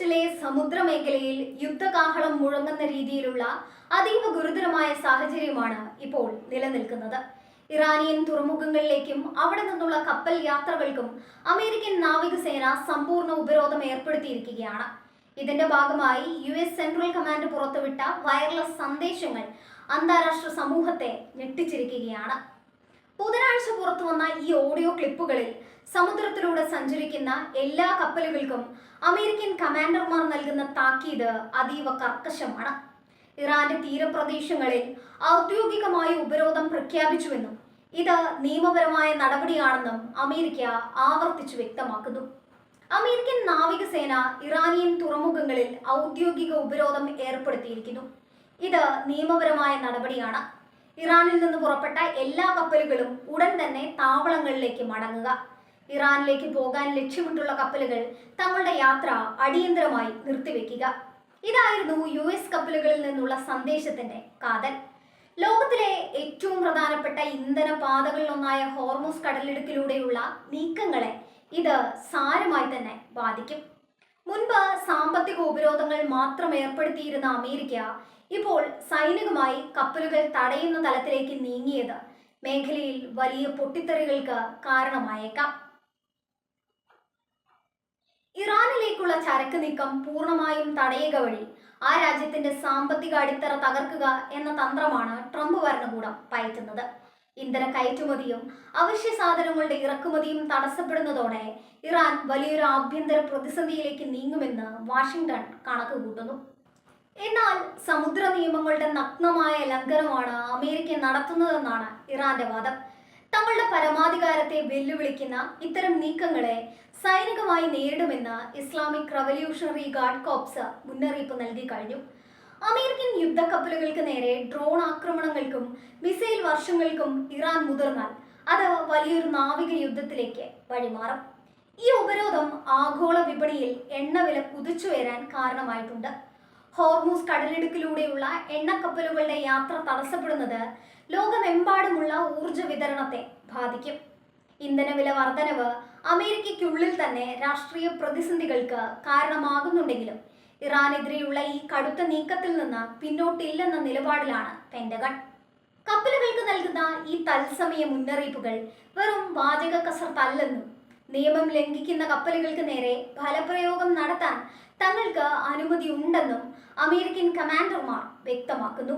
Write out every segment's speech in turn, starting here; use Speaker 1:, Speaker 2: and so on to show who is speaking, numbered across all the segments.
Speaker 1: ഈസ്റ്റിലെ സമുദ്രമേഖലയിൽ യുദ്ധകാഹളം മുഴങ്ങുന്ന രീതിയിലുള്ള അതീവ ഗുരുതരമായ സാഹചര്യമാണ് ഇപ്പോൾ നിലനിൽക്കുന്നത്. ഇറാനിയൻ തുറമുഖങ്ങളിലേക്കും അവിടെ നിന്നുള്ള കപ്പൽ യാത്രകൾക്കും അമേരിക്കൻ നാവികസേന സമ്പൂർണ്ണ ഉപരോധം ഏർപ്പെടുത്തിയിരിക്കുകയാണ്. ഇതിന്റെ ഭാഗമായി US സെൻട്രൽ കമാൻഡ് പുറത്തുവിട്ട വയർലെസ് സന്ദേശങ്ങൾ അന്താരാഷ്ട്ര സമൂഹത്തെ ഞെട്ടിച്ചിരിക്കുകയാണ്. ബുധനാഴ്ച പുറത്തുവന്ന ഈ ഓഡിയോ ക്ലിപ്പുകളിൽ സമുദ്രത്തിലൂടെ സഞ്ചരിക്കുന്ന എല്ലാ കപ്പലുകൾക്കും അമേരിക്കൻ കമാൻഡർമാർ നൽകുന്ന താക്കീത് അതീവ കർക്കശമാണ്. ഇറാന്റെ തീരപ്രദേശങ്ങളിൽ ഔദ്യോഗികമായി ഉപരോധം പ്രഖ്യാപിച്ചുവെന്നും ഇത് നിയമപരമായ നടപടിയാണെന്നും അമേരിക്ക ആവർത്തിച്ചു വ്യക്തമാക്കുന്നു. അമേരിക്കൻ നാവികസേന ഇറാനിയൻ തുറമുഖങ്ങളിൽ ഔദ്യോഗിക ഉപരോധം ഏർപ്പെടുത്തിയിരിക്കുന്നു. ഇത് നിയമപരമായ നടപടിയാണ്. ഇറാനിൽ നിന്ന് പുറപ്പെട്ട എല്ലാ കപ്പലുകളും ഉടൻ തന്നെ താവളങ്ങളിലേക്ക് മടങ്ങുക. ഇറാനിലേക്ക് പോകാൻ ലക്ഷ്യമിട്ടുള്ള കപ്പലുകൾ തങ്ങളുടെ യാത്ര അടിയന്തരമായി നിർത്തിവെക്കുക. ഇതായിരുന്നു US കപ്പലുകളിൽ നിന്നുള്ള സന്ദേശത്തിന്റെ കാതൽ. ലോകത്തിലെ ഏറ്റവും പ്രധാനപ്പെട്ട ഇന്ധന പാതകളിലൊന്നായ ഹോർമുസ് കടലിടുക്കിലൂടെയുള്ള നീക്കങ്ങളെ ഇത് സാരമായി തന്നെ ബാധിക്കും. മുൻപ് സാമ്പത്തിക ഉപരോധങ്ങൾ മാത്രം ഏർപ്പെടുത്തിയിരുന്ന അമേരിക്ക ഇപ്പോൾ സൈനികമായി കപ്പലുകൾ തടയുന്ന തലത്തിലേക്ക് നീങ്ങിയത് മേഖലയിൽ വലിയ പൊട്ടിത്തെറികൾക്ക് കാരണമായേക്കാം. ഇറാനിലേക്കുള്ള ചരക്ക് നീക്കം പൂർണ്ണമായും തടയുക വഴി ആ രാജ്യത്തിന്റെ സാമ്പത്തിക അടിത്തറ തകർക്കുക എന്ന തന്ത്രമാണ് ട്രംപ് ഭരണകൂടം പയറ്റുന്നത്. ഇന്ധന കയറ്റുമതിയും അവശ്യ സാധനങ്ങളുടെ ഇറക്കുമതിയും തടസ്സപ്പെടുന്നതോടെ ഇറാൻ വലിയൊരു ആഭ്യന്തര പ്രതിസന്ധിയിലേക്ക് നീങ്ങുമെന്ന് വാഷിംഗ്ടൺ കണക്കുകൂട്ടുന്നു. എന്നാൽ സമുദ്ര നിയമങ്ങളുടെ നഗ്നമായ ലംഘനമാണ് അമേരിക്ക നടത്തുന്നതെന്നാണ് ഇറാന്റെ വാദം. തങ്ങളുടെ പരമാധികാരത്തെ വെല്ലുവിളിക്കുന്ന ഇത്തരം നീക്കങ്ങളെ സൈനികമായി നേരിടുമെന്ന് ഇസ്ലാമിക് റവല്യൂഷണറി ഗാർഡ് കോർപ്സ് മുന്നറിയിപ്പ് നൽകി കഴിഞ്ഞു. അമേരിക്കൻ യുദ്ധക്കപ്പലുകൾക്ക് നേരെ ഡ്രോൺ ആക്രമണങ്ങൾക്കും മിസൈൽ വർഷങ്ങൾക്കും ഇറാൻ മുതിർന്നാൽ അത് വലിയൊരു നാവിക യുദ്ധത്തിലേക്ക് വഴിമാറും. ഈ ഉപരോധം ആഗോള വിപണിയിൽ എണ്ണവില കുതിച്ചുയരാൻ കാരണമായിട്ടുണ്ട്. ഹോർമുസ് കടലിടുക്കിലൂടെയുള്ള എണ്ണക്കപ്പലുകളുടെ യാത്ര തടസ്സപ്പെടുന്നത് ലോകമെമ്പാടുമുള്ള ഊർജ വിതരണത്തെ ബാധിക്കും. ഇന്ധനവില വർധനവ് അമേരിക്കയ്ക്കുള്ളിൽ തന്നെ രാഷ്ട്രീയ പ്രതിസന്ധികൾക്ക് കാരണമാകുന്നുണ്ടെങ്കിലും ഇറാനെതിരെയുള്ള ഈ കടുത്ത നീക്കത്തിൽ നിന്ന് പിന്നോട്ടില്ലെന്ന നിലപാടിലാണ് പെന്റഗൺ. കപ്പലുകൾക്ക് നൽകുന്ന ഈ തത്സമയ മുന്നറിയിപ്പുകൾ വെറും വാചക കസർത്തല്ലെന്നും നിയമം ലംഘിക്കുന്ന കപ്പലുകൾക്ക് നേരെ ഫലപ്രയോഗം നടത്താൻ തങ്ങൾക്ക് അനുമതി ഉണ്ടെന്നും അമേരിക്കൻ കമാൻഡർമാർ വ്യക്തമാക്കുന്നു.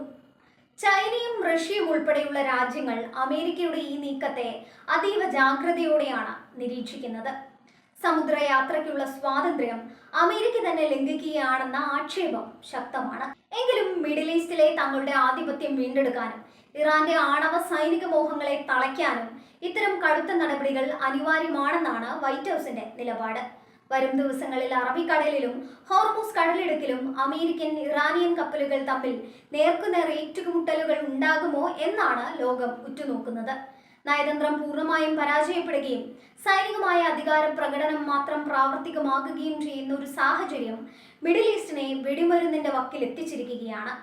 Speaker 1: ചൈനയും റഷ്യയും ഉൾപ്പെടെയുള്ള രാജ്യങ്ങൾ അമേരിക്കയുടെ ഈ നീക്കത്തെ അതീവ ജാഗ്രതയോടെയാണ് നിരീക്ഷിക്കുന്നത്. സമുദ്രയാത്രയ്ക്കുള്ള സ്വാതന്ത്ര്യം അമേരിക്ക തന്നെ ലംഘിക്കുകയാണെന്ന ആക്ഷേപം ശക്തമാണ്. എങ്കിലും മിഡിൽ ഈസ്റ്റിലെ തങ്ങളുടെ ആധിപത്യം വീണ്ടെടുക്കാനും ഇറാന്റെ ആണവ സൈനിക മോഹങ്ങളെ തളയ്ക്കാനും ഇത്തരം കടുത്ത നടപടികൾ അനിവാര്യമാണെന്നാണ് വൈറ്റ് ഹൗസിന്റെ നിലപാട്. വരും ദിവസങ്ങളിൽ അറബിക്കടലിലും ഹോർമുസ് കടലിടുക്കിലും അമേരിക്കൻ ഇറാനിയൻ കപ്പലുകൾ തമ്മിൽ നേർക്കുനേർ ഏറ്റുമുട്ടലുകൾ ഉണ്ടാകുമോ എന്നാണ് ലോകം ഉറ്റുനോക്കുന്നത്. നയതന്ത്രം പൂർണ്ണമായും പരാജയപ്പെടുകയും സൈനികമായ അധികാര പ്രകടനം മാത്രം പ്രാവർത്തികമാകുകയും ചെയ്യുന്ന ഒരു സാഹചര്യം മിഡിൽ ഈസ്റ്റിനെ വെടിമരുന്നിന്റെ വക്കിലെത്തിച്ചിരിക്കുകയാണ്.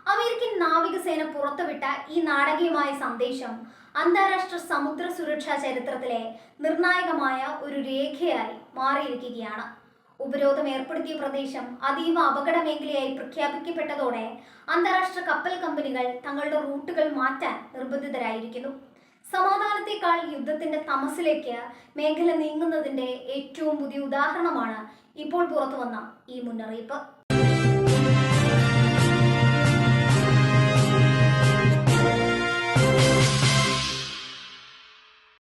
Speaker 1: അമേരിക്കൻ നാവികസേന പുറത്തുവിട്ട ഈ നാടകീയമായ സന്ദേശം അന്താരാഷ്ട്ര സമുദ്ര സുരക്ഷാ ചരിത്രത്തിലെ നിർണായകമായ ഒരു രേഖയായി മാറിയിരിക്കുകയാണ്. ഉപരോധം ഏർപ്പെടുത്തിയ പ്രദേശം അതീവ അപകട മേഖലയായി പ്രഖ്യാപിക്കപ്പെട്ടതോടെ അന്താരാഷ്ട്ര കപ്പൽ കമ്പനികൾ തങ്ങളുടെ റൂട്ടുകൾ മാറ്റാൻ നിർബന്ധിതരായിരിക്കുന്നു. സമാധാനത്തെക്കാൾ യുദ്ധത്തിന്റെ തമസിലേക്ക് മേഖല നീങ്ങുന്നതിന്റെ ഏറ്റവും പുതിയ ഉദാഹരണമാണ് ഇപ്പോൾ പുറത്തുവന്ന ഈ മുന്നറിയിപ്പ്.